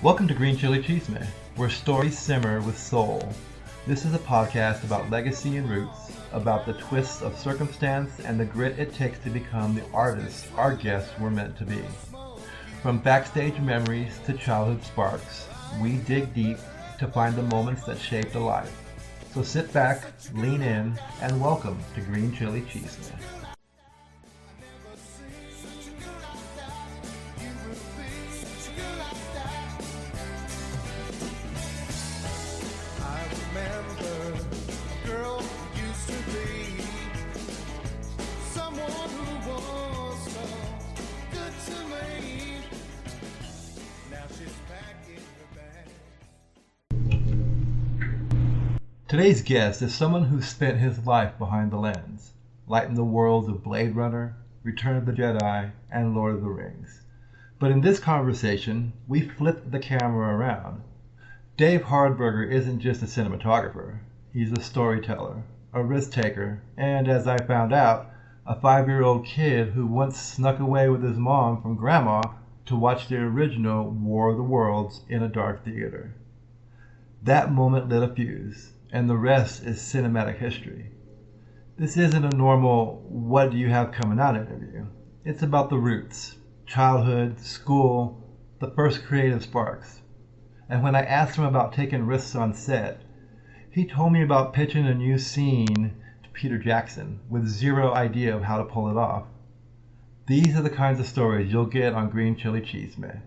Welcome to Green Chili Chisme, where stories simmer with soul. This is a podcast about legacy and roots, about the twists of circumstance and the grit it takes to become the artists our guests were meant to be. From backstage memories to childhood sparks, we dig deep to find the moments that shaped a life. So sit back, lean in, and welcome to Green Chili Chisme. Today's guest is someone who spent his life behind the lens, lighting the worlds of Blade Runner, Return of the Jedi, and Lord of the Rings. But in this conversation, we flip the camera around. Dave Hardberger isn't just a cinematographer. He's a storyteller, a risk taker, and as I found out, a 5-year-old kid who once snuck away with his mom from grandma to watch the original War of the Worlds in a dark theater. That moment lit a fuse, and the rest is cinematic history. This isn't a normal "what do you have coming out" interview. It's about the roots, childhood, school, the first creative sparks. And when I asked him about taking risks on set, he told me about pitching a new scene to Peter Jackson with zero idea of how to pull it off. These are the kinds of stories you'll get on Green Chili Chisme.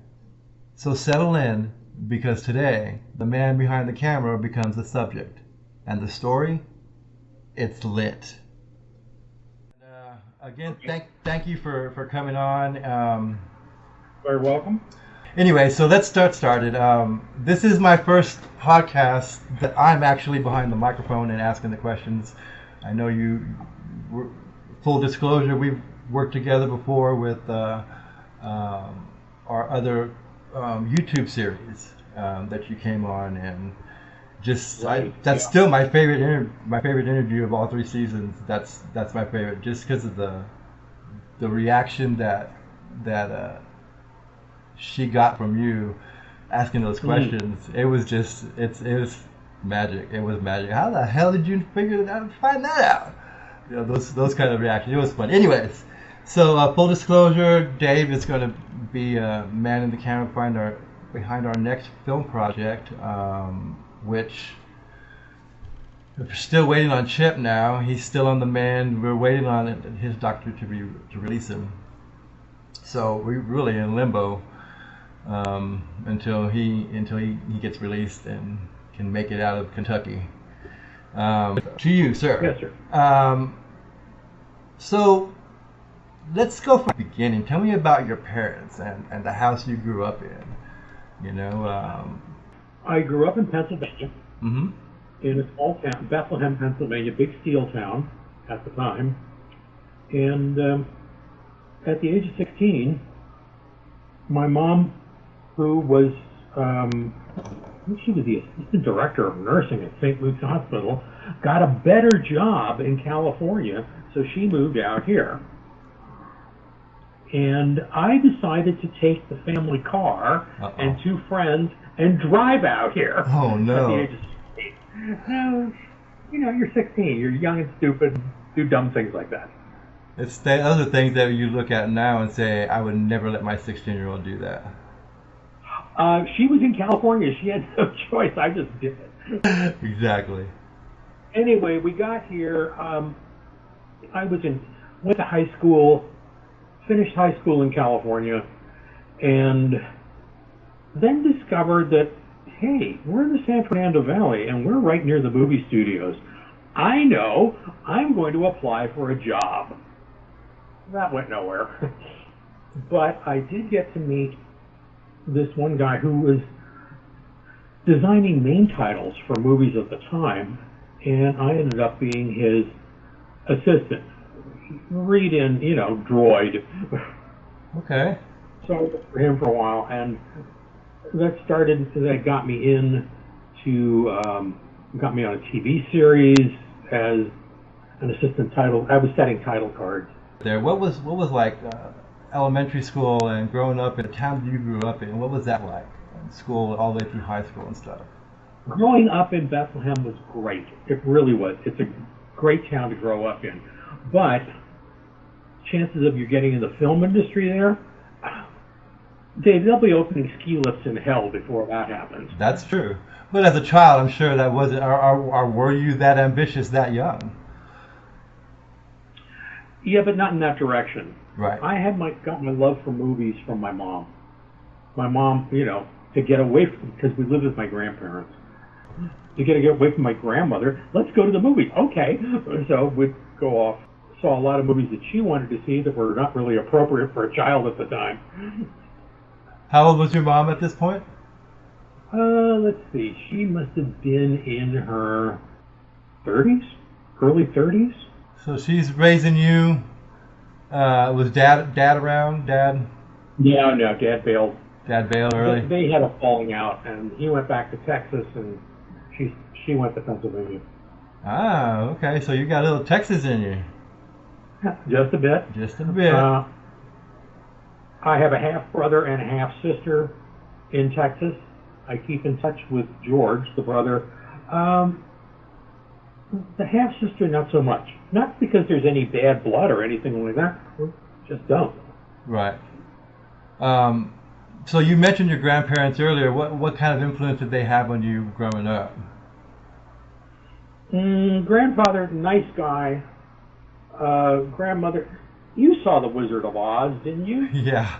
So settle in, because today, the man behind the camera becomes the subject. And the story, it's lit. Again, thank you for coming on. Very welcome. Anyway, so let's get started. This is my first podcast that I'm actually behind the microphone and asking the questions. I know you, full disclosure, we've worked together before with our other YouTube series that you came on, and that's still my favorite interview of all 3 seasons. That's my favorite, just because of the reaction that she got from you asking those questions. It was magic. It was magic. How the hell did you find that out? You know, those kind of reactions. It was fun. Anyways, so full disclosure, Dave is going to be man in the camera behind our next film project. Which we're still waiting on Chip now. He's still on the mend. We're waiting on his doctor to release him. So we're really in limbo until he gets released and can make it out of Kentucky. To you, sir. Yes, sir. So let's go from the beginning. Tell me about your parents and the house you grew up in. You know. I grew up in Pennsylvania, in a small town, Bethlehem, Pennsylvania, big steel town at the time. And at the age of 16, my mom, who was, she was the assistant director of nursing at St. Luke's Hospital, got a better job in California, so she moved out here. And I decided to take the family car and 2 friends and drive out here. Oh, no. At the age of 16. No, you're 16. You're young and stupid, do dumb things like that. It's the other things that you look at now and say, I would never let my 16-year-old do that. She was in California. She had no choice. I just did it. Exactly. Anyway, we got here. I went to high school, finished high school in California, and then discovered that, hey, we're in the San Fernando Valley and we're right near the movie studios. I know, I'm going to apply for a job. That went nowhere. But I did get to meet this one guy who was designing name titles for movies at the time, and I ended up being his assistant. Read in, droid. Okay. So I worked for him for a while, and that got me got me on a TV series as an assistant title. I was setting title cards. What was like elementary school and growing up in the town you grew up in? What was that like? school all the way through high school and stuff. Growing up in Bethlehem was great. It really was. It's a great town to grow up in. But chances of you getting in the film industry there, Dave, they'll be opening ski lifts in hell before that happens. That's true. But as a child, I'm sure that wasn't, or were you that ambitious that young? Yeah, but not in that direction. Right. I had got my love for movies from my mom. My mom, to get away from, because we lived with my grandparents. To get away from my grandmother, let's go to the movies. Okay. So we'd go off. Saw a lot of movies that she wanted to see that were not really appropriate for a child at the time. How old was your mom at this point? Let's see. She must have been in her 30s, early 30s. So she's raising you. Was dad around? Dad? Yeah, no, Dad bailed. Dad bailed early? They had a falling out, and he went back to Texas, and she went to Pennsylvania. Ah, okay. So you got a little Texas in you. Just a bit. Just a bit. I have a half-brother and a half-sister in Texas. I keep in touch with George, the brother. The half-sister, not so much. Not because there's any bad blood or anything like that. We just don't. Right. So you mentioned your grandparents earlier. What kind of influence did they have on you growing up? Grandfather, nice guy. Grandmother, you saw The Wizard of Oz, didn't you? Yeah.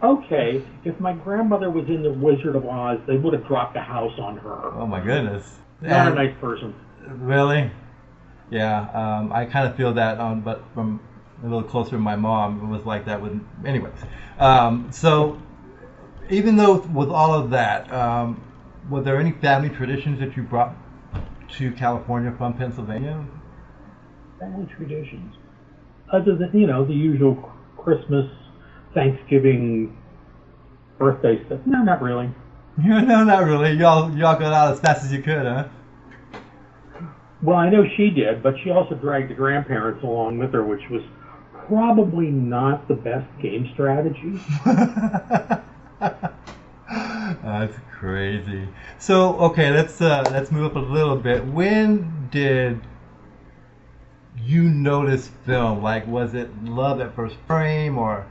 Okay, if my grandmother was in The Wizard of Oz, they would have dropped a house on her. Oh my goodness. Not a nice person. Really? Yeah. I kind of feel that but from a little closer to my mom, it was like that with. Anyways, so even though with all of that, were there any family traditions that you brought to California from Pennsylvania? Family traditions, other than the usual Christmas, Thanksgiving, birthday stuff. No, not really. No, not really. Y'all got out as fast as you could, huh? Well, I know she did, but she also dragged the grandparents along with her, which was probably not the best game strategy. That's crazy. So, okay, let's move up a little bit. When did you notice film? Like, was it love at first frame, or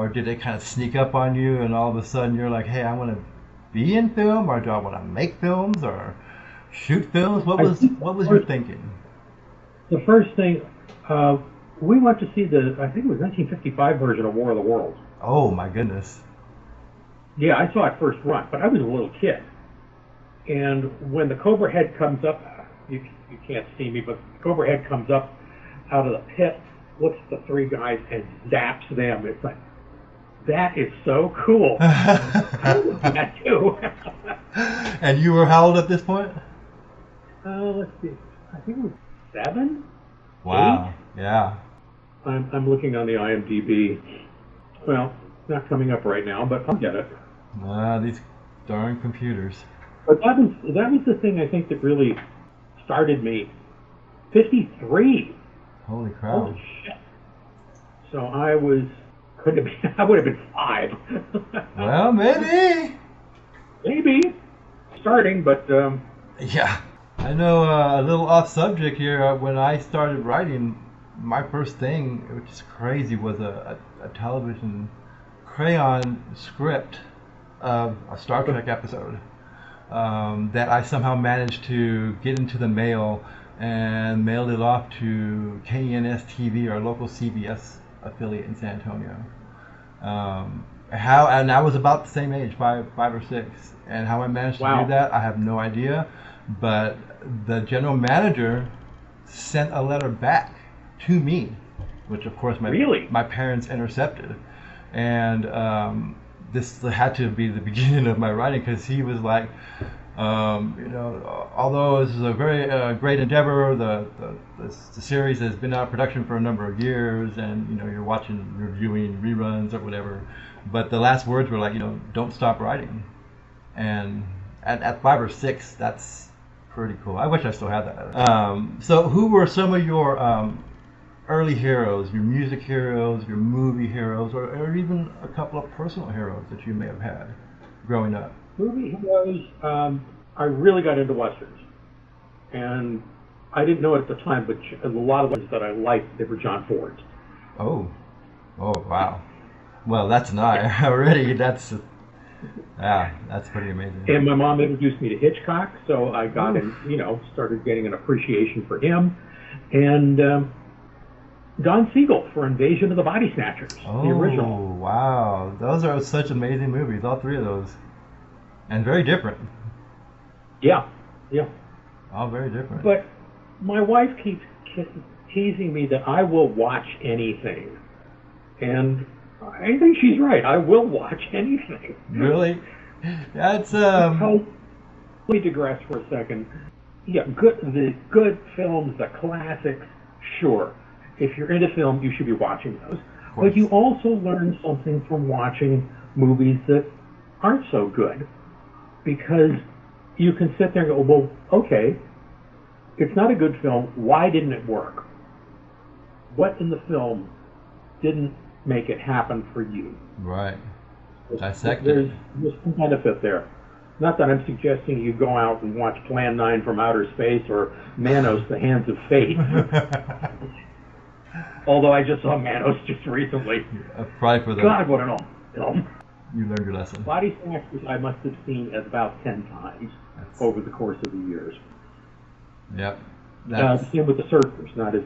did it kind of sneak up on you, and all of a sudden you're like, hey, I want to be in film, or do I want to make films, or shoot films? What was your thinking? The first thing, we went to see I think it was 1955 version of War of the Worlds. Oh my goodness. Yeah, I saw it first run, but I was a little kid. And when the Cobra head comes up, you can't see me, but the Cobra head comes up out of the pit, looks at the three guys, and zaps them. It's like, that is so cool. I would do that too. And you were how old at this point? Let's see. I think it was 7. Wow. 8? Yeah. I'm looking on the IMDb. Well, it's not coming up right now, but I'll get it. These darn computers. But that was the thing I think that really started me. 53. Holy crap. Holy shit. So I would have been 5. Well, maybe. Maybe. Starting, but Yeah. I know a little off subject here. When I started writing, my first thing, which is crazy, was a television crayon script of a Star Trek episode that I somehow managed to get into the mail and mailed it off to KENS TV, our local CBS affiliate in San Antonio. And I was about the same age, 5 or 6, and how I managed to do that, I have no idea. But the general manager sent a letter back to me, which of course my parents intercepted, and this had to be the beginning of my writing, because he was like, although this is a very great endeavor, the series has been out of production for a number of years, and you're reviewing reruns or whatever, but the last words were like, don't stop writing. And at 5 or 6, that's pretty cool. I wish I still had that. So who were some of your early heroes, your music heroes, your movie heroes, or even a couple of personal heroes that you may have had? growing up? Movie heroes. I really got into westerns, and I didn't know it at the time, but a lot of ones that I liked, they were John Ford's. Oh, oh, wow. Well, that's not already. That's pretty amazing. And my mom introduced me to Hitchcock, so I got Oof. started getting an appreciation for him, and Don Siegel for Invasion of the Body Snatchers, Oh, the original. wow. Those are such amazing movies, all three of those. And very different. Yeah, yeah. All very different. But my wife keeps teasing me that I will watch anything, and I think she's right. I will watch anything. Really? That's Let me digress for a second. Yeah, the good films, the classics, sure. If you're into film, you should be watching those. But you also learn something from watching movies that aren't so good, because you can sit there and go, well, okay, it's not a good film. Why didn't it work? What in the film didn't make it happen for you? right. Dissect There's it. some benefit there. Not that I'm suggesting you go out and watch Plan 9 from Outer Space or Manos, The Hands of Fate. Although I just saw Manos just recently. Probably for the. God, what an awesome film. You learned your lesson. Body Snatchers I must have seen about 10 times over the course of the years. Yep. Same with The Searchers, not as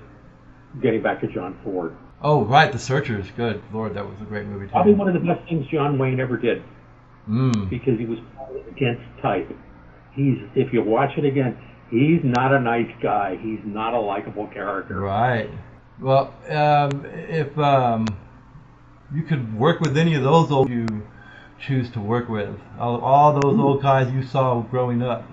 getting back to John Ford. Oh, right, The Searchers. Good Lord, that was a great movie too. Probably one of the best things John Wayne ever did, Mm. because he was against type. If you watch it again, he's not a nice guy. He's not a likable character. Right. Well, if you could work with any of those old you choose to work with, all those old guys you saw growing up.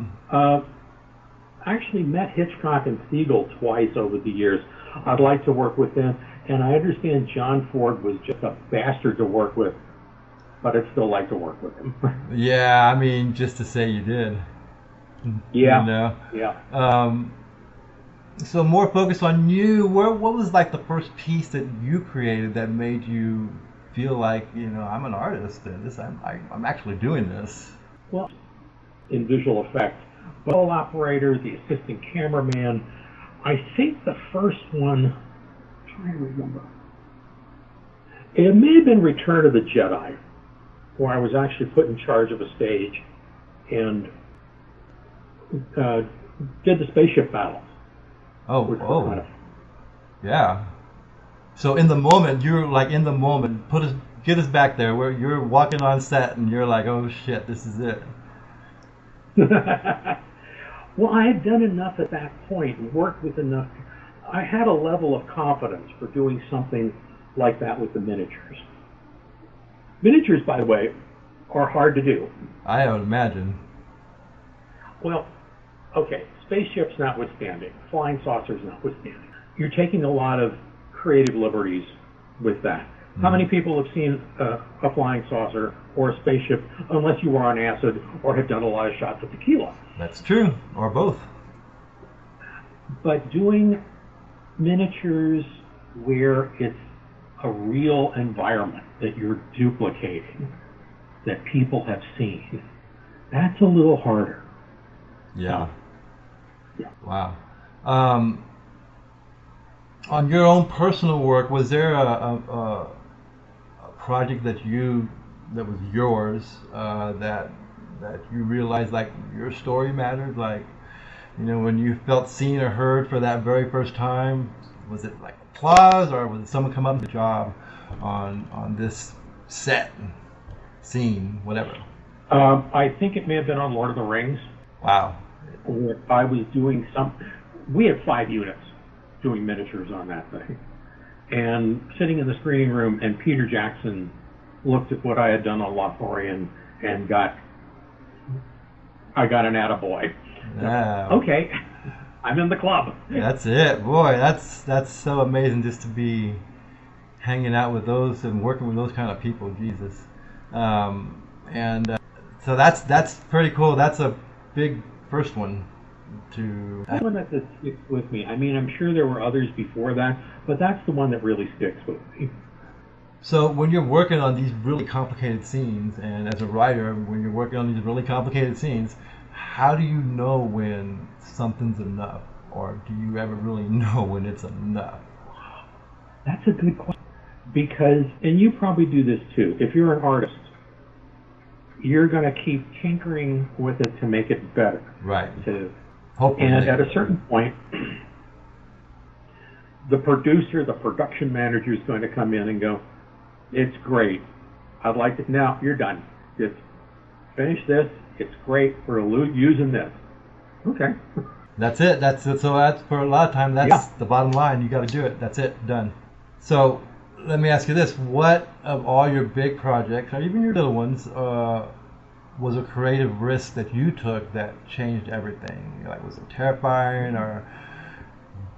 Actually met Hitchcock and Siegel twice over the years. I'd like to work with them, and I understand John Ford was just a bastard to work with, but I'd still like to work with him. Yeah, I mean, just to say you did. Yeah. You know? Yeah. So more focused on you. What was like the first piece that you created that made you feel like, I'm an artist and I'm actually doing this? Well, in visual effects, the whole operator, the assistant cameraman. I think the first one, I'm trying to remember. It may have been Return of the Jedi, where I was actually put in charge of a stage and did the spaceship battles. Oh, yeah. So in the moment, you're like in the moment. Get us back there where you're walking on set and you're like, oh shit, this is it. Well, I had done enough at that point and worked with enough. I had a level of confidence for doing something like that with the miniatures. Miniatures, by the way, are hard to do. I would imagine. Well, okay, spaceships notwithstanding, flying saucers notwithstanding, you're taking a lot of creative liberties with that. How many people have seen a flying saucer or a spaceship unless you were on acid or have done a lot of shots of tequila? That's true, or both. But doing miniatures where it's a real environment that you're duplicating, that people have seen, that's a little harder. Yeah. Yeah. Wow. On your own personal work, was there a project that was yours that you realized like your story mattered? Like, when you felt seen or heard for that very first time, was it like applause, or was it someone come up with a job on this set, scene, whatever? I think it may have been on Lord of the Rings. Wow. Where I was doing we had 5 units doing miniatures on that thing. And sitting in the screening room, and Peter Jackson looked at what I had done on Lothlorien and I got an attaboy. Yeah. Okay, I'm in the club. That's it, boy. That's so amazing just to be hanging out with those and working with those kind of people. Jesus, so that's pretty cool. That's a big first one to. That's the one that sticks with me. I mean, I'm sure there were others before that, but that's the one that really sticks with me. So when you're working on these really complicated scenes, and as a writer, when you're working on these really complicated scenes, how do you know when something's enough, or do you ever really know when it's enough? That's a good question. Because, and you probably do this too, if you're an artist, you're going to keep tinkering with it to make it better. Right. And at a certain point, the producer, the production manager is going to come in and go, it's great. I'd like to, now you're done. Just finish this. It's great. We're using this. Okay. That's it. That's for a lot of time. That's the bottom line. You got to do it. That's it. Done. So let me ask you this: what of all your big projects, or even your little ones, was a creative risk that you took that changed everything? Like, was it terrifying, or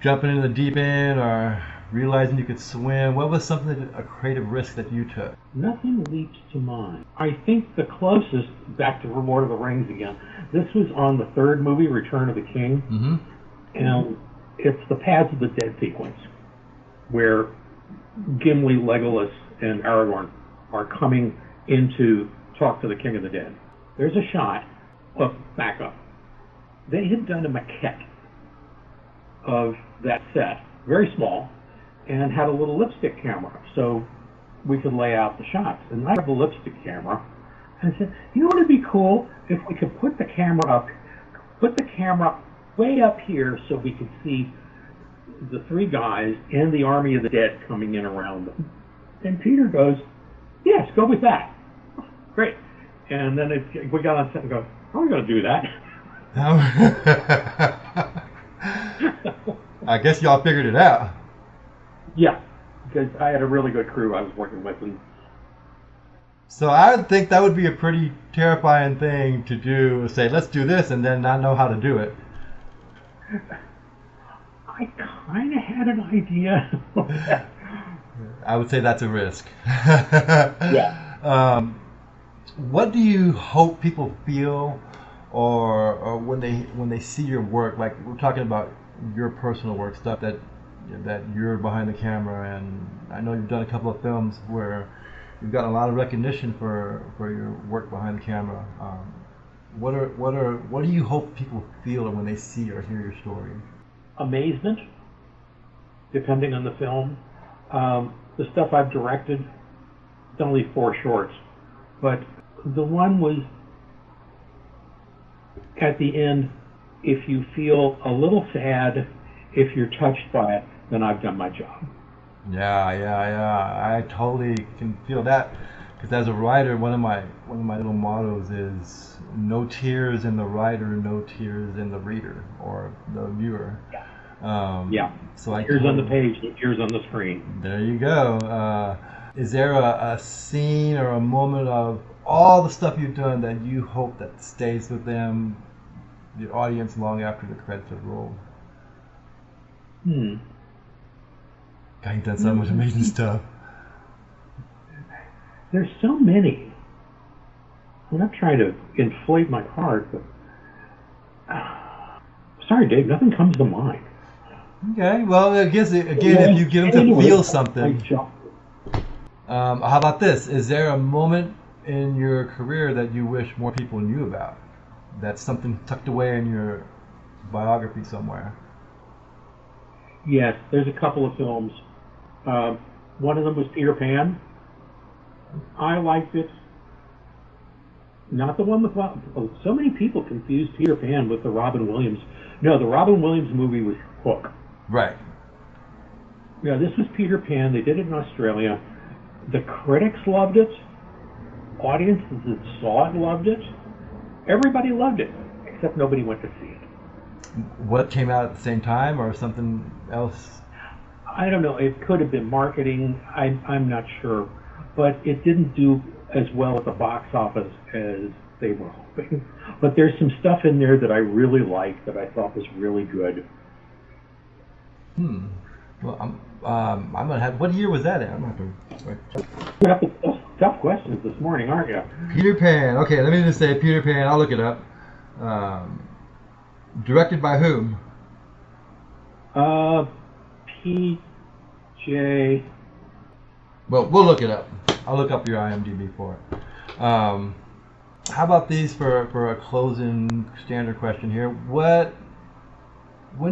jumping into the deep end, or realizing you could swim? What was a creative risk that you took? Nothing leaps to mind. I think the closest, back to Lord of the Rings again, this was on the third movie, Return of the King, and it's the Paths of the Dead sequence, where Gimli, Legolas, and Aragorn are coming in to talk to the King of the Dead. There's a shot of backup. They had done a maquette of that set, very small, and had a little lipstick camera, so we could lay out the shots. And I have a lipstick camera, and I said, you know what would be cool if we could put the camera way up here so we could see the three guys and the army of the dead coming in around them. And Peter goes, yes, go with that. Great. And then we got on set and go, how are we going to do that? I guess y'all figured it out. Yeah, because I had a really good crew I was working with. And so I would think that would be a pretty terrifying thing to do, say, let's do this, and then not know how to do it. I kind of had an idea. I would say that's a risk. Yeah. What do you hope people feel, or when they see your work? Like, we're talking about your personal work, stuff that you're behind the camera, and I know you've done a couple of films where you've gotten a lot of recognition for your work behind the camera. What do you hope people feel when they see or hear your story? Amazement, depending on the film. The stuff I've directed, it's only 4 shorts, but the one was, at the end, if you feel a little sad, if you're touched by it, then I've done my job. Yeah. I totally can feel that, because as a writer, one of my little mottos is no tears in the writer, no tears in the reader or the viewer. So tears on the page, no tears on the screen. There you go. Is there a scene or a moment of all the stuff you've done that you hope that stays with them, the audience, long after the credits have rolled? God, you've done so much amazing stuff. There's so many. I'm not trying to inflate my heart, but sorry, Dave, nothing comes to mind. Okay, well, I guess again, if you get them to feel something. How about this? Is there a moment in your career that you wish more people knew about? That's something tucked away in your biography somewhere. Yes, there's a couple of films. One of them was Peter Pan. I liked it. Not the one with so many people confuse Peter Pan with the Robin Williams. No, the Robin Williams movie was Hook. Right. Yeah, this was Peter Pan. They did it in Australia. The critics loved it. Audiences that saw it loved it. Everybody loved it, except nobody went to see it. What came out at the same time, or something else? I don't know. It could have been marketing. I'm not sure. But it didn't do as well at the box office as they were hoping. But there's some stuff in there that I really liked that I thought was really good. Well, I'm gonna have. What year was that in? I'm gonna have to. You have tough questions this morning, aren't you? Peter Pan. Okay, let me just say Peter Pan. I'll look it up. Directed by whom? P.J. Well, we'll look it up. I'll look up your IMDb for it. How about these for a closing standard question here? When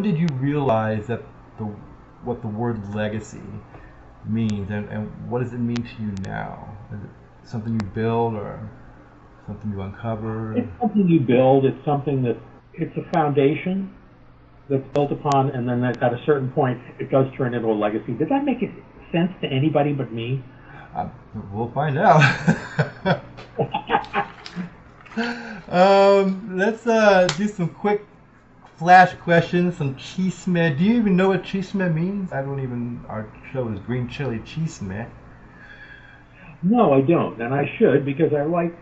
did you realize that what the word legacy means, and what does it mean to you now? Is it something you build or something you uncover? It's something you build. It's something it's a foundation that's built upon, and then at a certain point, it does turn into a legacy. Did that make sense to anybody but me? We'll find out. Let's do some quick flash questions, some chisme. Do you even know what chisme means? Our show is Green Chili Chisme. No, I don't, and I should, because I like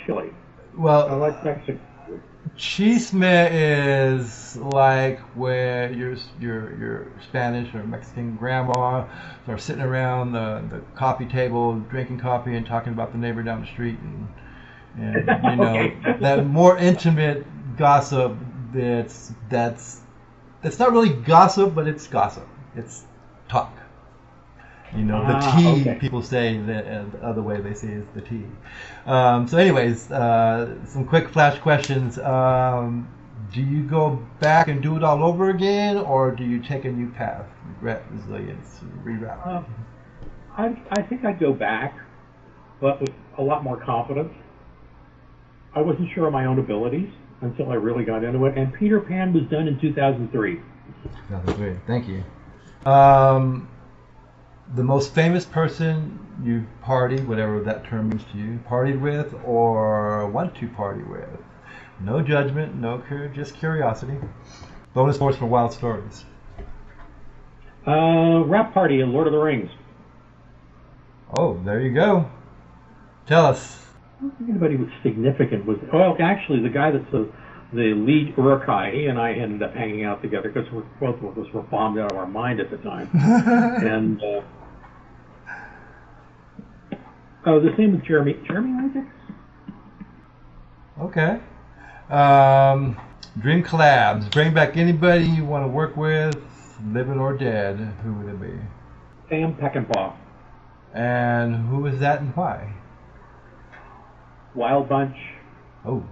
chili. Well, I like Mexican. Chisme is like where your Spanish or Mexican grandma are sitting around the coffee table drinking coffee and talking about the neighbor down the street, and you know Okay. that more intimate gossip. That's not really gossip, but it's gossip. It's talk. You know, the tea, okay. people say that the other way they say is the tea. So anyways, some quick flash questions. Do you go back and do it all over again, or do you take a new path? Regret, resilience, reroute? I think I'd go back, but with a lot more confidence. I wasn't sure of my own abilities until I really got into it, and Peter Pan was done in 2003. 2003, thank you. The most famous person you partied, whatever that term means to you, partied with or want to party with. No judgment, just curiosity. Bonus points for wild stories. Rap party in Lord of the Rings. Oh, there you go. Tell us. I don't think anybody was significant. Well, actually, the guy that's the lead Uruk-hai, he and I ended up hanging out together because both of us were bombed out of our mind at the time. And the same with Jeremy Isaacs. Okay. Dream collabs. Bring back anybody you want to work with, living or dead. Who would it be? Sam Peckinpah. And who is that and why? Wild Bunch. Oh.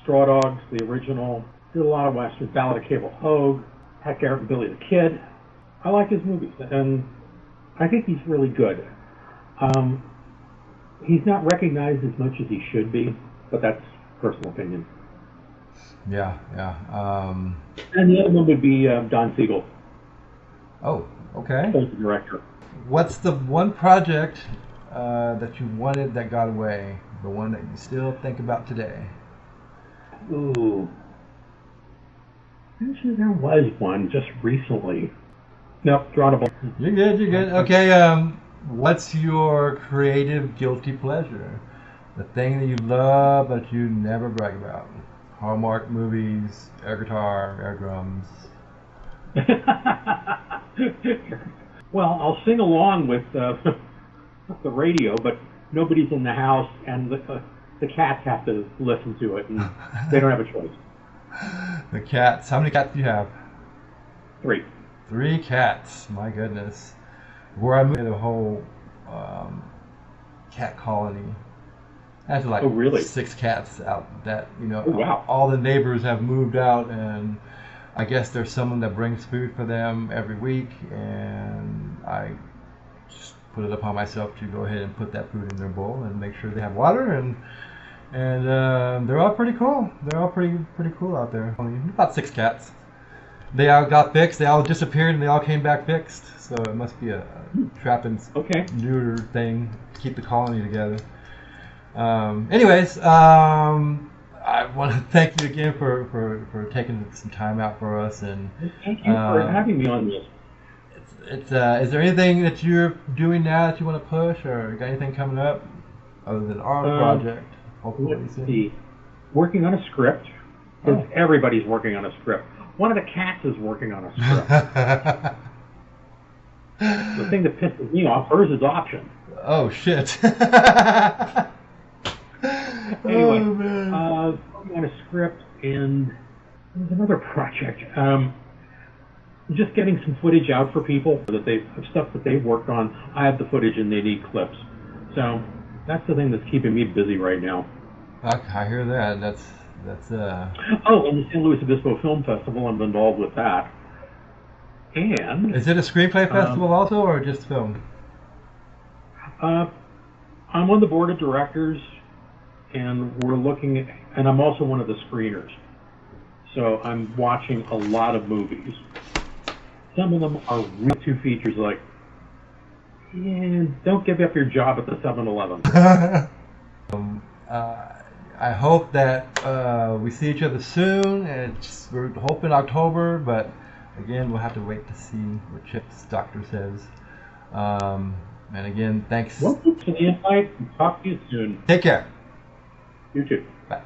Straw Dogs, the original. Did a lot of westerns. Ballad of Cable Hogue. Heck, Garrett and Billy the Kid. I like his movies, and I think he's really good. He's not recognized as much as he should be, but that's personal opinion. Yeah. And the other one would be Don Siegel. Oh, okay. As the director. What's the one project that you wanted that got away? The one that you still think about today? Ooh. Actually, there was one just recently. Nope, drawing a blank. You're good. Okay, what's your creative guilty pleasure? The thing that you love but you never brag about? Hallmark movies, air guitar, air drums. Well, I'll sing along with the radio, but nobody's in the house, and the cats have to listen to it, and they don't have a choice. The cats. How many cats do you have? 3. 3 cats. My goodness. Where I moved, a whole cat colony. I had like really? 6 cats out that, Oh, wow. all the neighbors have moved out, and I guess there's someone that brings food for them every week, and I just put it upon myself to go ahead and put that food in their bowl and make sure they have water, and they're all pretty cool. They're all pretty cool out there. Only about 6 cats. They all got fixed. They all disappeared, and they all came back fixed. So it must be a trap and neuter thing to keep the colony together. Anyways, I want to thank you again for taking some time out for us. And thank you for having me on this. Is there anything that you're doing now that you want to push, or got anything coming up other than our project? Hopefully, let's see. Working on a script. Because everybody's working on a script. One of the cats is working on a script. The thing that pisses me off, hers is option. Oh, shit. Anyway, oh, man. working on a script, and there's another project. just getting some footage out for people that they stuff that they've worked on. I have the footage and they need clips. So that's the thing that's keeping me busy right now. I hear that. That's Oh, and the San Luis Obispo Film Festival, I'm involved with that. And Is it a screenplay festival also, or just film? I'm on the board of directors, and we're looking at, and I'm also one of the screeners. So I'm watching a lot of movies. Some of them are real two features, like, yeah, don't give up your job at the 7-Eleven. I hope that we see each other soon. We're hoping October, but again, we'll have to wait to see what Chip's doctor says. And again, thanks. Welcome to the invite. Talk to you soon. Take care. You too. Bye.